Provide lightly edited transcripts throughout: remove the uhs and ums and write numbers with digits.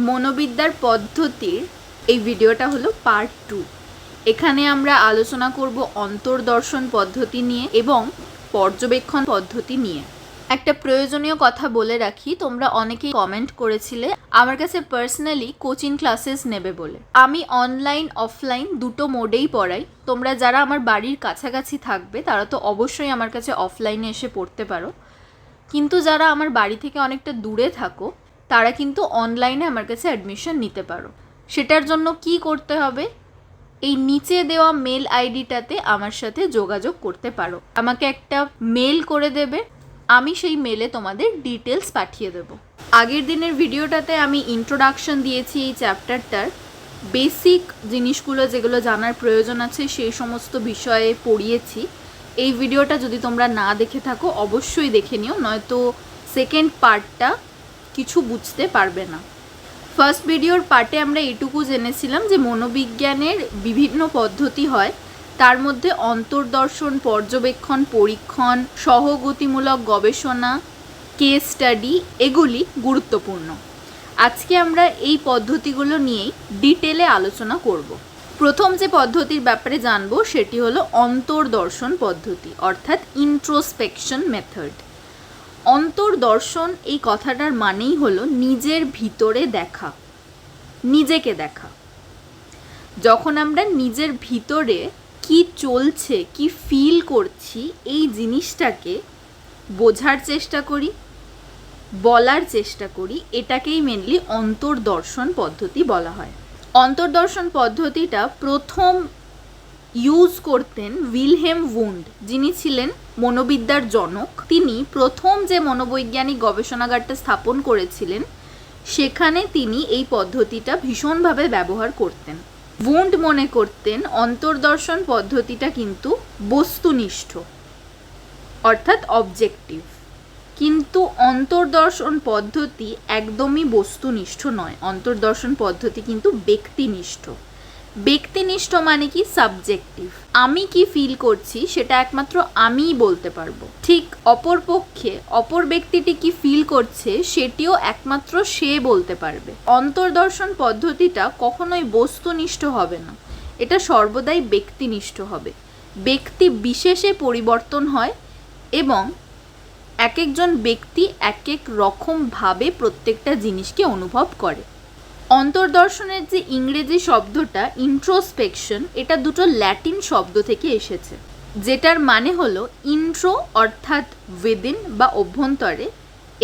মনোবিদ্যার পদ্ধতির এই ভিডিওটা হলো পার্ট 2। এখানে আমরা আলোচনা করব অন্তর্দর্শন পদ্ধতি নিয়ে এবং পর্যবেক্ষণ পদ্ধতি নিয়ে। একটা প্রয়োজনীয় কথা বলে রাখি, তোমরা অনেকেই কমেন্ট করেছিলে আমার কাছে পার্সোনালি কোচিং ক্লাসেস নেবে বলে। আমি অনলাইন অফলাইন দুটো মোডেই পড়াই। তোমরা যারা আমার বাড়ির কাছাকাছি থাকবে তারা তো অবশ্যই আমার কাছে অফলাইনে এসে পড়তে পারো, কিন্তু যারা আমার বাড়ি থেকে অনেকটা দূরে থাকো তারা কিন্তু অনলাইনে আমার কাছে অ্যাডমিশন নিতে পারো। সেটার জন্য কি করতে হবে, এই নিচে দেওয়া মেল আইডিটাতে আমার সাথে যোগাযোগ করতে পারো। আমাকে একটা মেল করে দেবে, আমি সেই মেলে তোমাদের ডিটেলস পাঠিয়ে দেব। আগের দিনের ভিডিওটাতে আমি ইন্ট্রোডাকশন দিয়েছি এই চ্যাপ্টারটার বেসিক জিনিসগুলো যেগুলো জানার প্রয়োজন আছে সেই সমস্ত বিষয়ে পড়িয়েছি। এই ভিডিওটা যদি তোমরা না দেখে থাকো অবশ্যই দেখে নিও, নয়তো সেকেন্ড পার্টটা কিছু বুঝতে পারবে না। ফার্স্ট ভিডিওর পার্টে আমরা এটুকু জেনেছিলাম যে মনোবিজ্ঞানের বিভিন্ন পদ্ধতি হয়, তার মধ্যে অন্তর্দর্শন, পর্যবেক্ষণ, পরীক্ষণ, সহগতিমূলক গবেষণা, কেস স্টাডি এগুলি গুরুত্বপূর্ণ। আজকে আমরা এই পদ্ধতিগুলো নিয়েই ডিটেলে আলোচনা করব। প্রথম যে পদ্ধতির ব্যাপারে জানবো সেটি হলো অন্তর্দর্শন পদ্ধতি, অর্থাৎ ইন্ট্রোস্পেকশন মেথড। অন্তর্দর্শন এই কথাটার মানেই হলো নিজের ভিতরে দেখা, নিজেকে দেখা। যখন আমরা নিজের ভিতরে কি চলছে, কি ফিল করছি এই জিনিসটাকে বোঝার চেষ্টা করি, বলার চেষ্টা করি, এটাকেই মেনলি অন্তর্দর্শন পদ্ধতি বলা হয়। অন্তর্দর্শন পদ্ধতিটা প্রথম ইউজ করতেন উইলহেম উন্ড, যিনি ছিলেন মনোবিদ্যার জনক। তিনি প্রথম যে মনোবৈজ্ঞানিক গবেষণাগারটা স্থাপন করেছিলেন সেখানে তিনি এই পদ্ধতিটা ভীষণভাবে ব্যবহার করতেন। উন্ড মনে করতেন অন্তর্দর্শন পদ্ধতিটা কিন্তু বস্তুনিষ্ঠ, অর্থাৎ অবজেক্টিভ, কিন্তু অন্তর্দর্শন পদ্ধতি একদমই বস্তুনিষ্ঠ নয়। অন্তর্দর্শন পদ্ধতি কিন্তু ব্যক্তিনিষ্ঠ। ব্যক্তিনিষ্ঠ মানে কি? সাবজেক্টিভ। আমি কি ফিল করছি সেটা একমাত্র আমিই বলতে পারবো। ঠিক অপরপক্ষে অপর ব্যক্তিটি কি ফিল করছে সেটিও একমাত্র সে বলতে পারবে। অন্তর্দর্শন পদ্ধতিটা কখনোই বস্তুনিষ্ঠ হবে না, এটা সর্বদাই ব্যক্তিনিষ্ঠ হবে। ব্যক্তি বিশেষে পরিবর্তন হয় এবং এক একজন ব্যক্তি এক এক রকমভাবে প্রত্যেকটা জিনিসকে অনুভব করে। অন্তর্দর্শনের যে ইংরেজি শব্দটা ইন্ট্রোস্পেকশন, এটা দুটো ল্যাটিন শব্দ থেকে এসেছে, যেটার মানে হলো ইন্ট্রো অর্থাৎ উইদিন বা অভ্যন্তরে,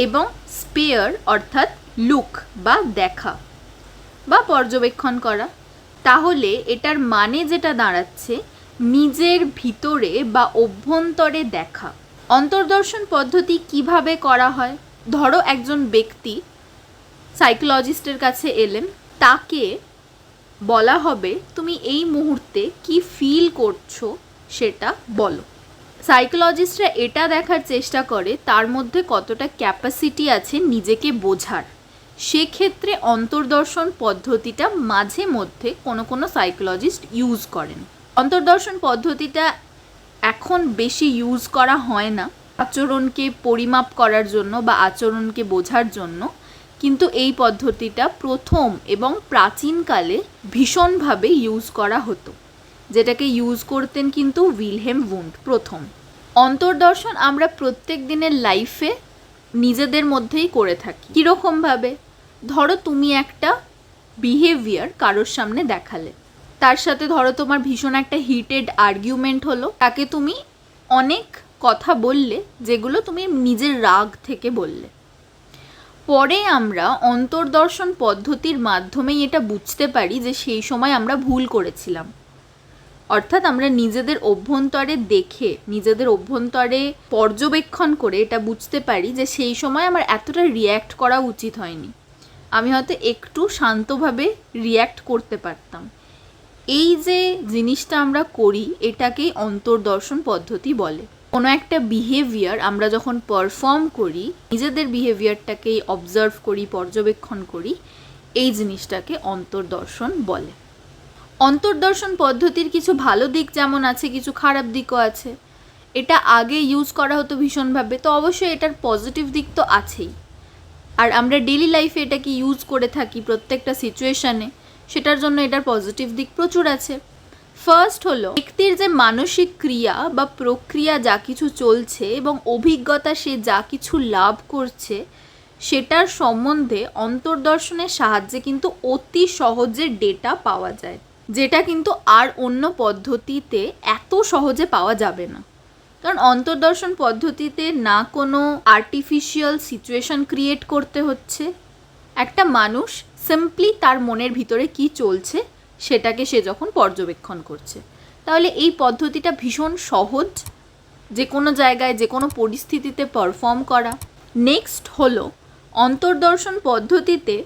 এবং স্পেয়ার অর্থাৎ লুক বা দেখা বা পর্যবেক্ষণ করা। তাহলে এটার মানে যেটা দাঁড়াচ্ছে নিজের ভিতরে বা অভ্যন্তরে দেখা। অন্তর্দর্শন পদ্ধতি কিভাবে করা হয়? ধরো একজন ব্যক্তি সাইকোলজিস্টের কাছে এলেন, তাকে বলা হবে তুমি এই মুহূর্তে কি ফিল করছো সেটা বলো। সাইকোলজিস্টরা এটা দেখার চেষ্টা করে তার মধ্যে কতটা ক্যাপাসিটি আছে নিজেকে বোঝার। সেক্ষেত্রে অন্তর্দর্শন পদ্ধতিটা মাঝে মধ্যে কোনো সাইকোলজিস্ট ইউজ করেন। অন্তর্দর্শন পদ্ধতিটা এখন বেশি ইউজ করা হয় না আচরণকে পরিমাপ করার জন্য বা আচরণকে বোঝার জন্য, কিন্তু এই পদ্ধতিটা প্রথম এবং প্রাচীনকালে ভীষণভাবে ইউজ করা হতো, যেটাকে ইউজ করতেন কিন্তু উইলহেম উন্ড প্রথম। অন্তর্দর্শন আমরা প্রত্যেক দিনের লাইফে নিজেদের মধ্যেই করে থাকি। কীরকমভাবে? ধরো তুমি একটা বিহেভিয়ার কারোর সামনে দেখালে, তার সাথে ধরো তোমার ভীষণ একটা হিটেড আর্গুমেন্ট হলো, তাকে তুমি অনেক কথা বললে যেগুলো তুমি নিজের রাগ থেকে বললে। পরে আমরা অন্তর্দর্শন পদ্ধতির মাধ্যমেই এটা বুঝতে পারি যে সেই সময় আমরা ভুল করেছিলাম। অর্থাৎ আমরা নিজেদের অভ্যন্তরে দেখে, নিজেদের অভ্যন্তরে পর্যবেক্ষণ করে এটা বুঝতে পারি যে সেই সময় আমার এতটা রিয়্যাক্ট করা উচিত হয়নি, আমি হয়তো একটু শান্তভাবে রিয়্যাক্ট করতে পারতাম। এই যে জিনিসটা আমরা করি এটাকেই অন্তর্দর্শন পদ্ধতি বলে। কোনো একটা বিহেভিয়ার আমরা যখন পারফর্ম করি, নিজেদের বিহেভিয়ারটাকেই অবজার্ভ করি, পর্যবেক্ষণ করি, এই জিনিসটাকে অন্তর্দর্শন বলে। অন্তর্দর্শন পদ্ধতির কিছু ভালো দিক যেমন আছে, কিছু খারাপ দিকও আছে। এটা আগে ইউজ করা হতো ভীষণভাবে, তো অবশ্যই এটার পজিটিভ দিক তো আছেই। আর আমরা ডেইলি লাইফে এটাকে ইউজ করে থাকি প্রত্যেকটা সিচুয়েশানে, সেটার জন্য এটার পজিটিভ দিক প্রচুর আছে। ফার্স্ট হলো ব্যক্তির যে মানসিক ক্রিয়া বা প্রক্রিয়া যা কিছু চলছে এবং অভিজ্ঞতা সে যা কিছু লাভ করছে সেটার সম্বন্ধে অন্তর্দর্শনের সাহায্যে কিন্তু অতি সহজে ডেটা পাওয়া যায়, যেটা কিন্তু আর অন্য পদ্ধতিতে এত সহজে পাওয়া যাবে না। কারণ অন্তর্দর্শন পদ্ধতিতে না কোনো আর্টিফিশিয়াল সিচুয়েশন ক্রিয়েট করতে হচ্ছে, একটা মানুষ সিম্পলি তার মনের ভিতরে কি চলছে সেটাকে সে যখন পর্যবেক্ষণ করছে, তাহলে এই পদ্ধতিটা ভীষণ সহজ যে কোনো জায়গায় যে কোনো পরিস্থিতিতে পারফর্ম করা। নেক্সট হলো অন্তর্দর্শন পদ্ধতিতে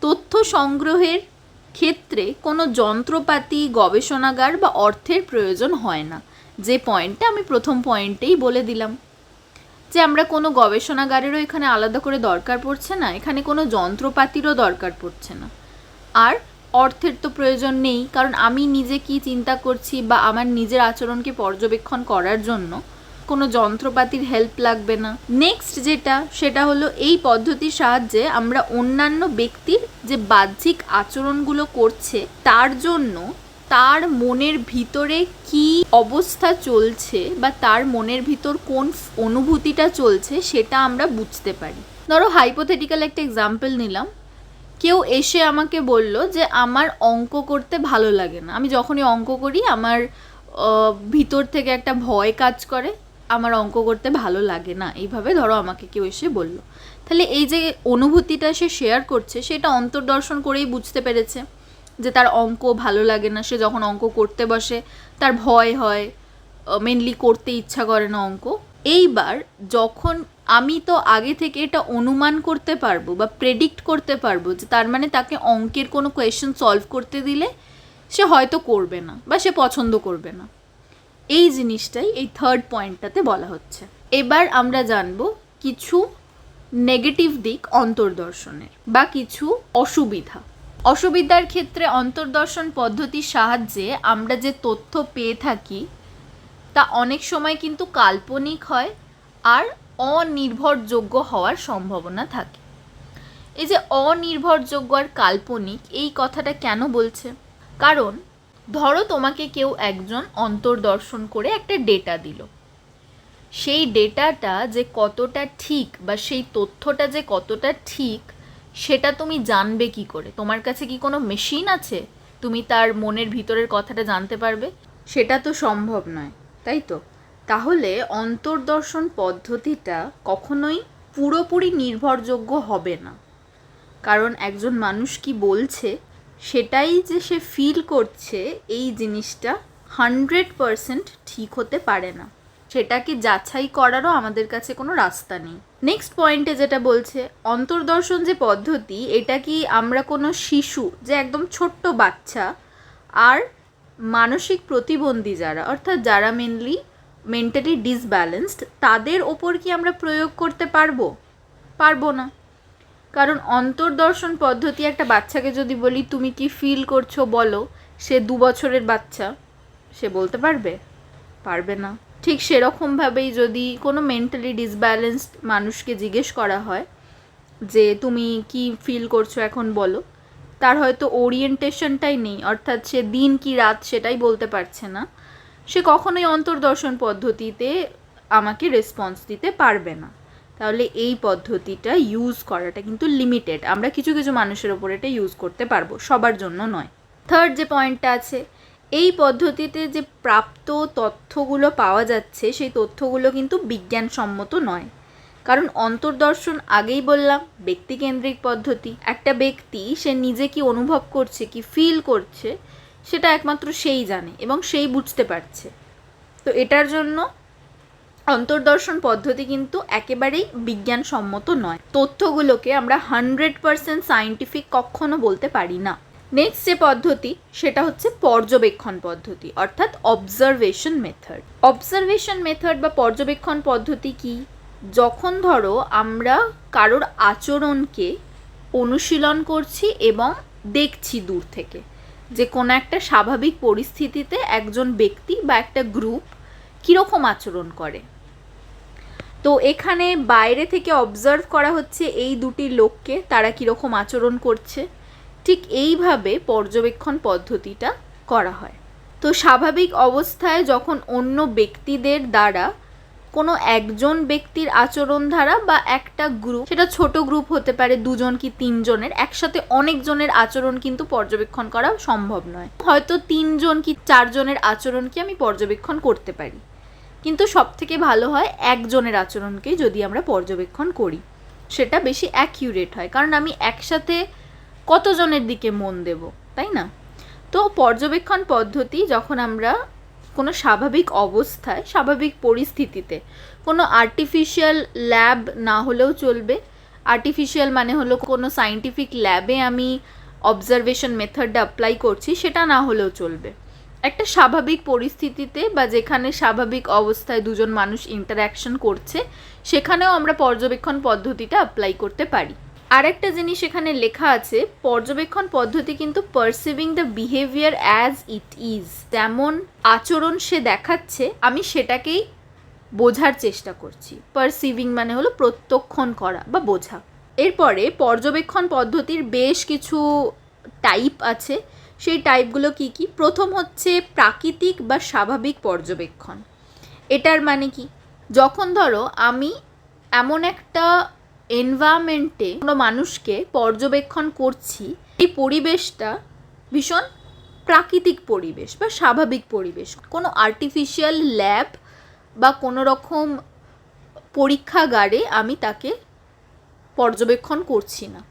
তথ্য সংগ্রহের ক্ষেত্রে কোনো যন্ত্রপাতি, গবেষণাগার বা অর্থের প্রয়োজন হয় না, যে পয়েন্টটা আমি প্রথম পয়েন্টেই বলে দিলাম যে আমরা কোনো গবেষণাগারেরও এখানে আলাদা করে দরকার পড়ছে না, এখানে কোনো যন্ত্রপাতিরও দরকার পড়ছে না, আর অর্থের তো প্রয়োজন নেই, কারণ আমি নিজে কি চিন্তা করছি বা আমার নিজের আচরণকে পর্যবেক্ষণ করার জন্য কোনো যন্ত্রপাতির হেল্প লাগবে না। নেক্সট যেটা সেটা হলো এই পদ্ধতির সাহায্যে আমরা অন্যান্য ব্যক্তির যে বাহ্যিক আচরণগুলো করছে তার জন্য তার মনের ভিতরে কি অবস্থা চলছে বা তার মনের ভিতর কোন অনুভূতিটা চলছে সেটা আমরা বুঝতে পারি। ধরো হাইপোথেটিক্যাল একটা এক্সাম্পল নিলাম, কেউ এসে আমাকে বলল যে আমার অঙ্ক করতে ভালো লাগে না, আমি যখনই অঙ্ক করি আমার ভিতর থেকে একটা ভয় কাজ করে, আমার অঙ্ক করতে ভালো লাগে না, এইভাবে ধরো আমাকে কেউ এসে বলল, তাহলে এই যে অনুভূতিটা সে শেয়ার করছে সেটা অন্তর্দর্শন করেই বুঝতে পেরেছে যে তার অঙ্ক ভালো লাগে না, সে যখন অঙ্ক করতে বসে তার ভয় হয়, মেনলি করতে ইচ্ছা করে না অঙ্ক। এইবার যখন আমি তো আগে থেকে এটা অনুমান করতে পারবো বা প্রেডিক্ট করতে পারবো যে তার মানে তাকে অঙ্কের কোনো কোয়েশ্চেন সলভ করতে দিলে সে হয়তো করবে না বা সে পছন্দ করবে না, এই জিনিসটাই এই থার্ড পয়েন্টটাতে বলা হচ্ছে। এবার আমরা জানবো কিছু নেগেটিভ দিক অন্তর্দর্শনের বা কিছু অসুবিধা। অসুবিধার ক্ষেত্রে অন্তর্দর্শন পদ্ধতির সাহায্যে আমরা যে তথ্য পেয়ে থাকি তা অনেক সময় কিন্তু কাল্পনিক হয় আর অনির্ভরযোগ্য হওয়ার সম্ভাবনা থাকে। এই যে অনির্ভরযোগ্য আর কাল্পনিক এই কথাটা কেন বলছে? কারণ ধরো তোমাকে কেউ একজন অন্তর্দর্শন করে একটা ডেটা দিল, সেই ডেটাটা যে কতটা ঠিক বা সেই তথ্যটা যে কতটা ঠিক সেটা তুমি জানবে কি করে? তোমার কাছে কি কোনো মেশিন আছে তুমি তার মনের ভিতরের কথাটা জানতে পারবে? সেটা তো সম্ভব নয়, তাই তো? তাহলে অন্তর্দর্শন পদ্ধতিটা কখনোই পুরোপুরি নির্ভরযোগ্য হবে না, কারণ একজন মানুষ কি বলছে সেটাই যে সে ফিল করছে এই জিনিসটা 100% ঠিক হতে পারে না, সেটাকে যাচাই করারও আমাদের কাছে কোনো রাস্তা নেই। নেক্সট পয়েন্টে যেটা বলছে অন্তর্দর্শন যে পদ্ধতি, এটা কি আমরা কোনো শিশু যে একদম ছোট্ট বাচ্চা আর মানসিক প্রতিবন্ধী যারা, অর্থাৎ যারা মেনলি মেন্টালি ডিসব্যালেন্সড, তাদের ওপর কি আমরা প্রয়োগ করতে পারবো না। কারণ অন্তর্দর্শন পদ্ধতি একটা বাচ্চাকে যদি বলি তুমি কি ফিল করছো বলো, সে 2 বছরের বাচ্চা, সে বলতে পারবে না। ঠিক সেরকমভাবেই যদি কোনো মেন্টালি ডিসব্যালেন্সড মানুষকে জিজ্ঞেস করা হয় যে তুমি কি ফিল করছো এখন বলো, তার হয়তো ওরিয়েন্টেশনটাই নেই, অর্থাৎ সে দিন কি রাত সেটাই বলতে পারছে না, সে কখনোই অন্তর্দর্শন পদ্ধতিতে আমাকে রেসপন্স দিতে পারবে না। তাহলে এই পদ্ধতিটা ইউজ করাটা কিন্তু লিমিটেড, আমরা কিছু কিছু মানুষের ওপর এটা ইউজ করতে পারবো, সবার জন্য নয়। থার্ড যে পয়েন্টটা আছে, এই পদ্ধতিতে যে প্রাপ্ত তথ্যগুলো পাওয়া যাচ্ছে সেই তথ্যগুলো কিন্তু বিজ্ঞানসম্মত নয়, কারণ অন্তর্দর্শন আগেই বললাম ব্যক্তিকেন্দ্রিক পদ্ধতি। একটা ব্যক্তি সে নিজে কি অনুভব করছে, কি ফিল করছে, সেটা একমাত্র সেই জানে এবং সেই বুঝতে পারছে। তো এটার জন্য অন্তর্দর্শন পদ্ধতি কিন্তু একেবারেই বিজ্ঞানসম্মত নয়, তথ্যগুলোকে আমরা 100% সায়েন্টিফিক কখনো বলতে পারি না। নেক্সট যে পদ্ধতি সেটা হচ্ছে পর্যবেক্ষণ পদ্ধতি, অর্থাৎ অবজারভেশন মেথড। অবজারভেশন মেথড বা পর্যবেক্ষণ পদ্ধতি কি? যখন ধরো আমরা কারোর আচরণকে অনুশীলন করছি এবং দেখছি দূর থেকে যে কোনো একটা স্বাভাবিক পরিস্থিতিতে একজন ব্যক্তি বা একটা গ্রুপ কীরকম আচরণ করে, তো তো এখানে বাইরে থেকে অবজার্ভ করা হচ্ছে এই দুটি লোককে, তারা কীরকম আচরণ করছে। ঠিক এইভাবে পর্যবেক্ষণ পদ্ধতিটা করা হয়। তো স্বাভাবিক অবস্থায় যখন অন্য ব্যক্তিদের দ্বারা কোনো একজন ব্যক্তির আচরণ ধারা বা একটা গ্রুপ, সেটা ছোট গ্রুপ হতে পারে, 2জন কি 3জনের, একসাথে অনেকজনের আচরণ কিন্তু পর্যবেক্ষণ করা সম্ভব নয়। হয়তো 3জন কি 4জনের আচরণকে আমি পর্যবেক্ষণ করতে পারি, কিন্তু সব থেকে ভালো হয় একজনের আচরণকে যদি আমরা পর্যবেক্ষণ করি, সেটা বেশি অ্যাকিউরেট হয়, কারণ আমি একসাথে কতজনের দিকে মন দেব, তাই না? তো পর্যবেক্ষণ পদ্ধতি যখন আমরা কোনো স্বাভাবিক অবস্থায়, স্বাভাবিক পরিস্থিতিতে, কোনো আর্টিফিশিয়াল ল্যাব না হলেও চলবে। আর্টিফিশিয়াল মানে হলো কোনো সায়েন্টিফিক ল্যাবে আমি অবজারভেশন মেথডটা অ্যাপ্লাই করছি, সেটা না হলেও চলবে। একটা স্বাভাবিক পরিস্থিতিতে বা যেখানে স্বাভাবিক অবস্থায় 2জন মানুষ ইন্টারঅ্যাকশন করছে, সেখানেও আমরা পর্যবেক্ষণ পদ্ধতিটা অ্যাপ্লাই করতে পারি। আর একটা জিনিস এখানে লেখা আছে, পর্যবেক্ষণ পদ্ধতি কিন্তু perceiving the behaviour as it is, যেমন আচরণ সে দেখাচ্ছে আমি সেটাকেই বোঝার চেষ্টা করছি। পারসিভিং মানে হলো প্রত্যক্ষণ করা বা বোঝা। এরপরে পর্যবেক্ষণ পদ্ধতির বেশ কিছু টাইপ আছে, সেই টাইপগুলো কি কি? প্রথম হচ্ছে প্রাকৃতিক বা স্বাভাবিক পর্যবেক্ষণ। এটার মানে কি? যখন ধরো আমি এমন একটা এনভায়রনমেন্টে কোনো মানুষকে পর্যবেক্ষণ করছি, এই পরিবেশটা ভীষণ প্রাকৃতিক পরিবেশ বা স্বাভাবিক পরিবেশ, কোনো আর্টিফিশিয়াল ল্যাব বা কোনো রকম পরীক্ষাগারে আমি তাকে পর্যবেক্ষণ করছি না।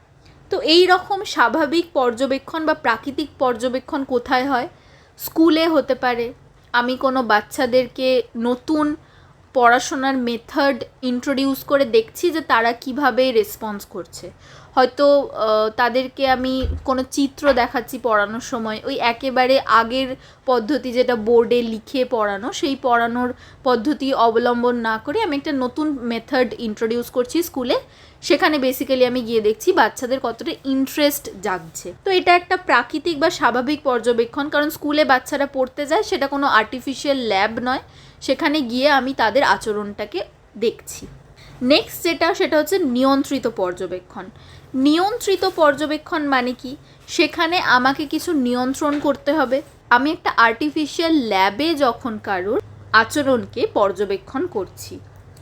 তো এই রকম স্বাভাবিক পর্যবেক্ষণ বা প্রাকৃতিক পর্যবেক্ষণ কোথায় হয়? স্কুলে হতে পারে। আমি কোনো বাচ্চাদেরকে নতুন পড়াশোনার মেথড ইন্ট্রোডিউস করে দেখছি যে তারা কিভাবে রেসপন্স করছে। হয়তো তাদেরকে আমি কোনো চিত্র দেখাচ্ছি পড়ানোর সময়, ওই একেবারে আগের পদ্ধতি যেটা বোর্ডে লিখে পড়ানো, সেই পড়ানোর পদ্ধতি অবলম্বন না করে আমি একটা নতুন মেথড ইন্ট্রোডিউস করছি স্কুলে। সেখানে বেসিক্যালি আমি গিয়ে দেখছি বাচ্চাদের কতটা ইন্টারেস্ট জাগছে। তো এটা একটা প্রাকৃতিক বা স্বাভাবিক পর্যবেক্ষণ, কারণ স্কুলে বাচ্চারা পড়তে যায়, সেটা কোনো আর্টিফিশিয়াল ল্যাব নয়। সেখানে গিয়ে আমি তাদের আচরণটাকে দেখছি। নেক্সট যেটা, সেটা হচ্ছে নিয়ন্ত্রিত পর্যবেক্ষণ। নিয়ন্ত্রিত পর্যবেক্ষণ মানে কি? সেখানে আমাকে কিছু নিয়ন্ত্রণ করতে হবে। আমি একটা আর্টিফিশিয়াল ল্যাবে যখন কারোর আচরণকে পর্যবেক্ষণ করছি,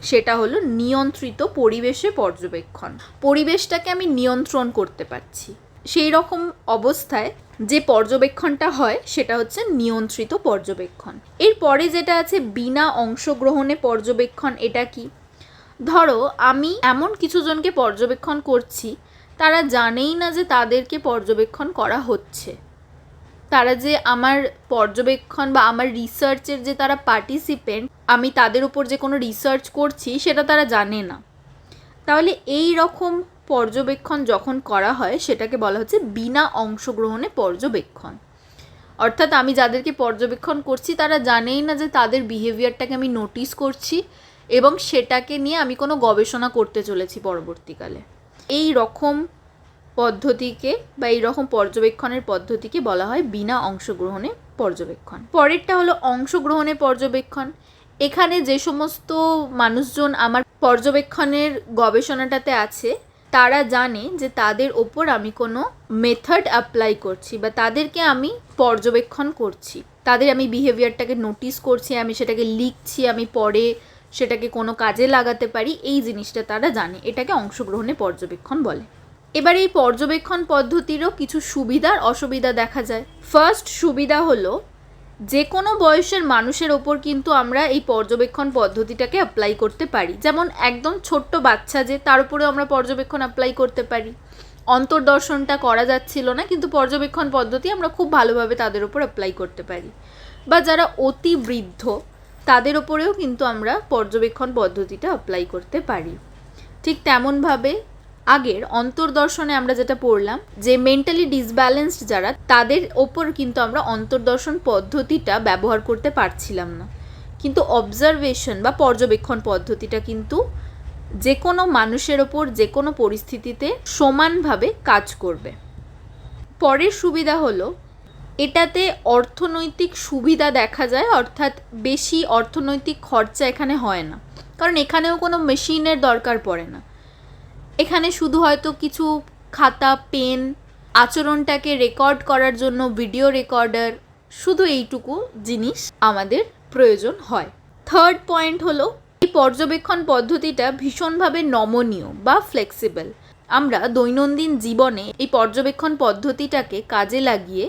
সেটা হলো নিয়ন্ত্রিত পরিবেশে পর্যবেক্ষণ। পরিবেশটাকে আমি নিয়ন্ত্রণ করতে পারছি, সেই রকম অবস্থায় যে পর্যবেক্ষণটা হয় সেটা হচ্ছে নিয়ন্ত্রিত পর্যবেক্ষণ। এরপরে যেটা আছে বিনা অংশগ্রহণে পর্যবেক্ষণ। এটা কি? ধরো আমি এমন কিছু জনকে পর্যবেক্ষণ করছি, তারা জানেই না যে তাদেরকে পর্যবেক্ষণ করা হচ্ছে, তারা যে আমার পর্যবেক্ষণ বা আমার রিসার্চের যে তারা পার্টিসিপেন্ট, আমি তাদের উপর যে কোনো রিসার্চ করছি সেটা তারা জানে না। তাহলে এই রকম পর্যবেক্ষণ যখন করা হয় সেটাকে বলা হচ্ছে বিনা অংশগ্রহণে পর্যবেক্ষণ। অর্থাৎ আমি যাদেরকে পর্যবেক্ষণ করছি তারা জানেই না যে তাদের বিহেভিয়ারটাকে আমি নোটিস করছি এবং সেটাকে নিয়ে আমি কোনো গবেষণা করতে চলেছি পরবর্তীকালে। এই রকম পদ্ধতিকে বা এই রকম পর্যবেক্ষণের পদ্ধতিকে বলা হয় বিনা অংশগ্রহণে পর্যবেক্ষণ। পরেরটা হলো অংশগ্রহণে পর্যবেক্ষণ। এখানে যে সমস্ত মানুষজন আমার পর্যবেক্ষণের গবেষণাটাতে আছে, তারা জানে যে তাদের ওপর আমি কোনো মেথড অ্যাপ্লাই করছি বা তাদেরকে আমি পর্যবেক্ষণ করছি, তাদের আমি বিহেভিয়ারটাকে নোটিস করছি, আমি সেটাকে লিখছি, আমি পরে সেটাকে কোনো কাজে লাগাতে পারি, এই জিনিসটা তারা জানে। এটাকে অংশগ্রহণে পর্যবেক্ষণ বলে। এবার এই পর্যবেক্ষণ পদ্ধতিরও কিছু সুবিধা আর অসুবিধা দেখা যায়। ফার্স্ট সুবিধা হলো যে কোনো বয়সের মানুষের ওপর কিন্তু আমরা এই পর্যবেক্ষণ পদ্ধতিটাকে অ্যাপ্লাই করতে পারি। যেমন একদম ছোট্ট বাচ্চা যে, তার উপরেও আমরা পর্যবেক্ষণ অ্যাপ্লাই করতে পারি। অন্তর্দর্শনটা করা যাচ্ছিল না, কিন্তু পর্যবেক্ষণ পদ্ধতি আমরা খুব ভালোভাবে তাদের উপর অ্যাপ্লাই করতে পারি। বা যারা অতি বৃদ্ধ, তাদের ওপরেও কিন্তু আমরা পর্যবেক্ষণ পদ্ধতিটা অ্যাপ্লাই করতে পারি। ঠিক তেমনভাবে আগের অন্তর্দর্শনে আমরা যেটা পড়লাম যে মেন্টালি ডিসব্যালেন্সড যারা, তাদের ওপর কিন্তু আমরা অন্তর্দর্শন পদ্ধতিটা ব্যবহার করতে পারছিলাম না, কিন্তু অবজারভেশন বা পর্যবেক্ষণ পদ্ধতিটা কিন্তু যে কোনো মানুষের ওপর যে কোনো পরিস্থিতিতে সমানভাবে কাজ করবে। পরের সুবিধা হলো এটাতে অর্থনৈতিক সুবিধা দেখা যায়, অর্থাৎ বেশি অর্থনৈতিক খরচা এখানে হয় না। কারণ এখানেও কোনো মেশিনের দরকার পড়ে না। এখানে শুধু হয়তো কিছু খাতা, পেন, আচরণটাকে রেকর্ড করার জন্য ভিডিও রেকর্ডার, শুধু এইটুকু জিনিস আমাদের প্রয়োজন হয়। থার্ড পয়েন্ট হলো, এই পর্যবেক্ষণ পদ্ধতিটা ভীষণভাবে নমনীয় বা ফ্লেক্সিবল। আমরা দৈনন্দিন জীবনে এই পর্যবেক্ষণ পদ্ধতিটাকে কাজে লাগিয়ে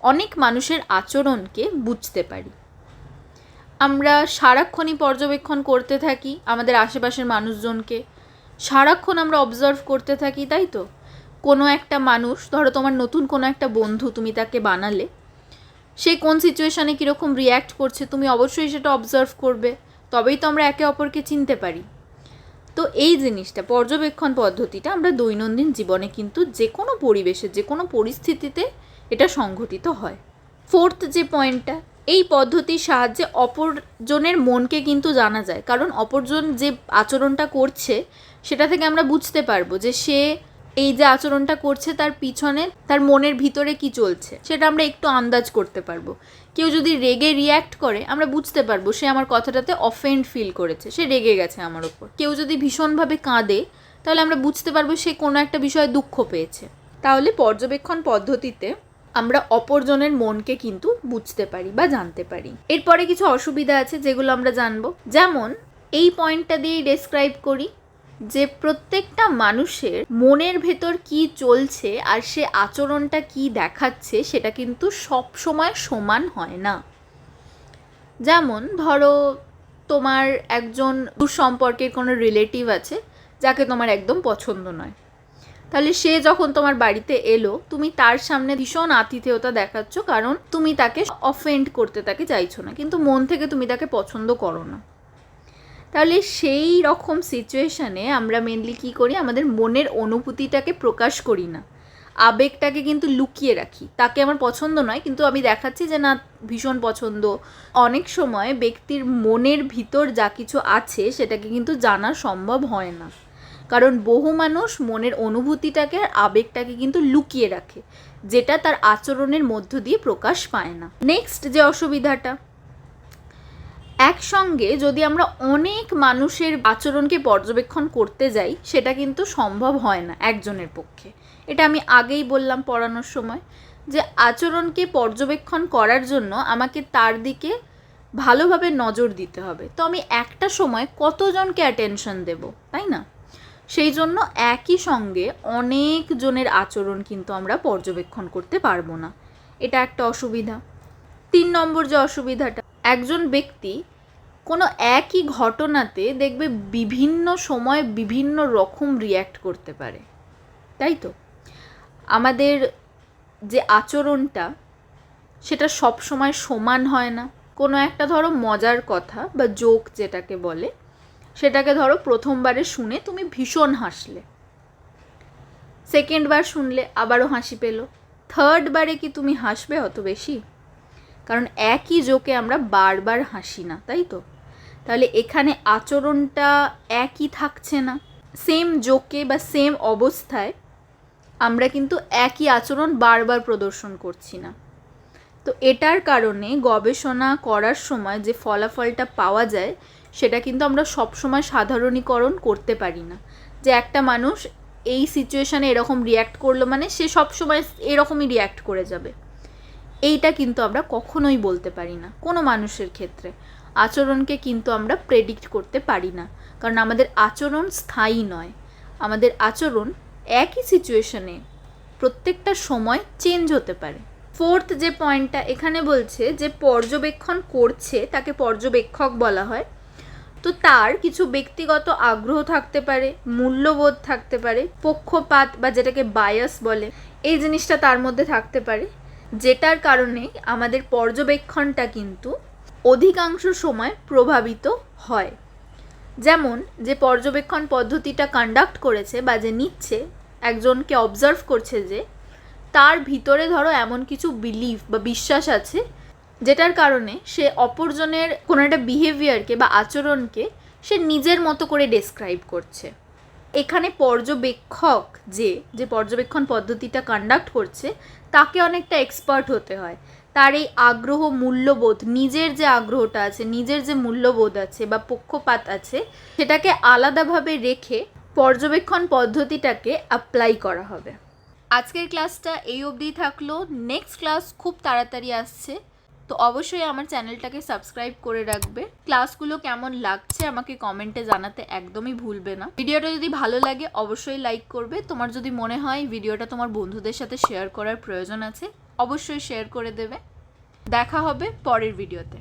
অনেক মানুষের আচরণকে বুঝতে পারি। আমরা সারাক্ষণই পর্যবেক্ষণ করতে থাকি আমাদের আশেপাশের মানুষজনকে, সারাক্ষণ আমরা অবজার্ভ করতে থাকি, তাই তো? কোনো একটা মানুষ, ধরো তোমার নতুন কোনো একটা বন্ধু তুমি তাকে বানালে, সে কোন সিচুয়েশানে কীরকম রিয়্যাক্ট করছে তুমি অবশ্যই সেটা অবজার্ভ করবে, তবেই তো আমরা একে অপরকে চিনতে পারি। তো এই জিনিসটা, পর্যবেক্ষণ পদ্ধতিটা আমরা দৈনন্দিন জীবনে কিন্তু যে কোনো পরিবেশে, যে কোনো পরিস্থিতিতে এটা সংঘটিত হয়। ফোর্থ যে পয়েন্টটা, এই পদ্ধতির সাহায্যে অপরজনের মনকে কিন্তু জানা যায়, কারণ অপরজন যে আচরণটা করছে সেটা থেকে আমরা বুঝতে পারবো যে সে এই যে আচরণটা করছে তার পিছনে তার মনের ভিতরে কি চলছে সেটা আমরা একটু আন্দাজ করতে পারবো। কেউ যদি রেগে রিয়্যাক্ট করে আমরা বুঝতে পারবো সে আমার কথাটাতে অফেন্ড ফিল করেছে, সে রেগে গেছে আমার ওপর। কেউ যদি ভীষণভাবে কাঁদে তাহলে আমরা বুঝতে পারবো সে কোনো একটা বিষয়ে দুঃখ পেয়েছে। তাহলে পর্যবেক্ষণ পদ্ধতিতে আমরা অপরজনের মনকে কিন্তু বুঝতে পারি বা জানতে পারি। এরপরে কিছু অসুবিধা আছে যেগুলো আমরা জানবো। যেমন এই পয়েন্টটা দিয়েই ডেসক্রাইব করি যে প্রত্যেকটা মানুষের মনের ভেতর কি চলছে আর সে আচরণটা কি দেখাচ্ছে সেটা কিন্তু সব সময় সমান হয় না। যেমন ধরো তোমার একজন সম্পর্কের কোনো রিলেটিভ আছে যাকে তোমার একদম পছন্দ নয়, তাহলে সে যখন তোমার বাড়িতে এলো তুমি তার সামনে ভীষণ আতিথেয়তা দেখাচ্ছ, কারণ তুমি তাকে অফেন্ড করতে তাকে চাইছো না, কিন্তু মন থেকে তুমি তাকে পছন্দ করো না। তাহলে সেই রকম সিচুয়েশানে আমরা মেনলি কী করি, আমাদের মনের অনুভূতিটাকে প্রকাশ করি না, আবেগটাকে কিন্তু লুকিয়ে রাখি। তাকে আমার পছন্দ নয় কিন্তু আমি দেখাচ্ছি যে না ভীষণ পছন্দ। অনেক সময় ব্যক্তির মনের ভিতর যা কিছু আছে সেটাকে কিন্তু জানা সম্ভব হয় না, কারণ বহু মানুষ মনের অনুভূতিটাকে আর আবেগটাকে কিন্তু লুকিয়ে রাখে, যেটা তার আচরণের মধ্য দিয়ে প্রকাশ পায় না। নেক্সট যে অসুবিধাটা, একসঙ্গে যদি আমরা অনেক মানুষের আচরণকে পর্যবেক্ষণ করতে যাই সেটা কিন্তু সম্ভব হয় না একজনের পক্ষে। এটা আমি আগেই বললাম পড়ানোর সময় যে আচরণকে পর্যবেক্ষণ করার জন্য আমাকে তার দিকে ভালোভাবে নজর দিতে হবে। তো আমি একটা সময় কতজনকে অ্যাটেনশন দেব, তাই না? সেই জন্য একই সঙ্গে অনেক জনের আচরণ কিন্তু আমরা পর্যবেক্ষণ করতে পারবো না, এটা একটা অসুবিধা। 3 নম্বর যে অসুবিধাটা, একজন ব্যক্তি কোনো একই ঘটনাতে দেখবে বিভিন্ন সময় বিভিন্ন রকম রিয়্যাক্ট করতে পারে, তাই তো? আমাদের যে আচরণটা সেটা সব সময় সমান হয় না। কোনো একটা ধরো মজার কথা বা জোক যেটাকে বলে, সেটাকে ধরো প্রথমবারে শুনে তুমি ভীষণ হাসলে, সেকেন্ডবার শুনলে আবারও হাসি পেলো, থার্ডবারে কি তুমি হাসবে অত বেশি? কারণ একই জোকে আমরা বারবার হাসি না, তাই তো? তাহলে এখানে আচরণটা একই থাকছে না। সেম জোকে বা সেম অবস্থায় আমরা কিন্তু একই আচরণ বারবার প্রদর্শন করছি না। তো এটার কারণে গবেষণা করার সময় যে ফলাফলটা পাওয়া যায় সেটা কিন্তু আমরা সবসময় সাধারণীকরণ করতে পারি না, যে একটা মানুষ এই সিচুয়েশানে এরকম রিয়্যাক্ট করলো মানে সে সবসময় এরকমই রিয়্যাক্ট করে যাবে, এইটা কিন্তু আমরা কখনোই বলতে পারি না। কোনো মানুষের ক্ষেত্রে আচরণকে কিন্তু আমরা প্রেডিক্ট করতে পারি না, কারণ আমাদের আচরণ স্থায়ী নয়। আমাদের আচরণ একই সিচুয়েশনে প্রত্যেকটা সময় চেঞ্জ হতে পারে। ফোর্থ যে পয়েন্টটা এখানে বলছে যে পর্যবেক্ষণ করছে তাকে পর্যবেক্ষক বলা হয়, তো তার কিছু ব্যক্তিগত আগ্রহ থাকতে পারে, মূল্যবোধ থাকতে পারে, পক্ষপাত বা যেটাকে বায়াস বলে এই জিনিসটা তার মধ্যে থাকতে পারে, যেটার কারণে আমাদের পর্যবেক্ষণটা কিন্তু অধিকাংশ সময় প্রভাবিত হয়। যেমন যে পর্যবেক্ষণ পদ্ধতিটা কন্ডাক্ট করেছে বা যে নিচ্ছে, একজনকে অবজার্ভ করছে, যে তার ভিতরে ধরো এমন কিছু বিলিফ বা বিশ্বাস আছে যেটার কারণে সে অপরজনের কোনো একটা বিহেভিয়ারকে বা আচরণকে সে নিজের মতো করে ডেসক্রাইব করছে। এখানে পর্যবেক্ষক যে পর্যবেক্ষণ পদ্ধতিটা কন্ডাক্ট করছে তাকে অনেকটা এক্সপার্ট হতে হয়। তার এই আগ্রহ, মূল্যবোধ, নিজের যে আগ্রহটা আছে, নিজের যে মূল্যবোধ আছে বা পক্ষপাত আছে, সেটাকে আলাদাভাবে রেখে পর্যবেক্ষণ পদ্ধতিটাকে অ্যাপ্লাই করা হবে। আজকের ক্লাসটা এই অবধিই থাকলো। নেক্সট ক্লাস খুব তাড়াতাড়ি আসছে, তো অবশ্যই আমার চ্যানেলটাকে সাবস্ক্রাইব করে রাখবে। ক্লাসগুলো কেমন লাগছে আমাকে কমেন্টে জানাতে একদমই ভুলবে না। ভিডিওটা যদি ভালো লাগে অবশ্যই লাইক করবে। তোমার যদি মনে হয় ভিডিওটা তোমার বন্ধুদের সাথে শেয়ার করার প্রয়োজন আছে, অবশ্যই শেয়ার করে দেবে। দেখা হবে পরের ভিডিওতে।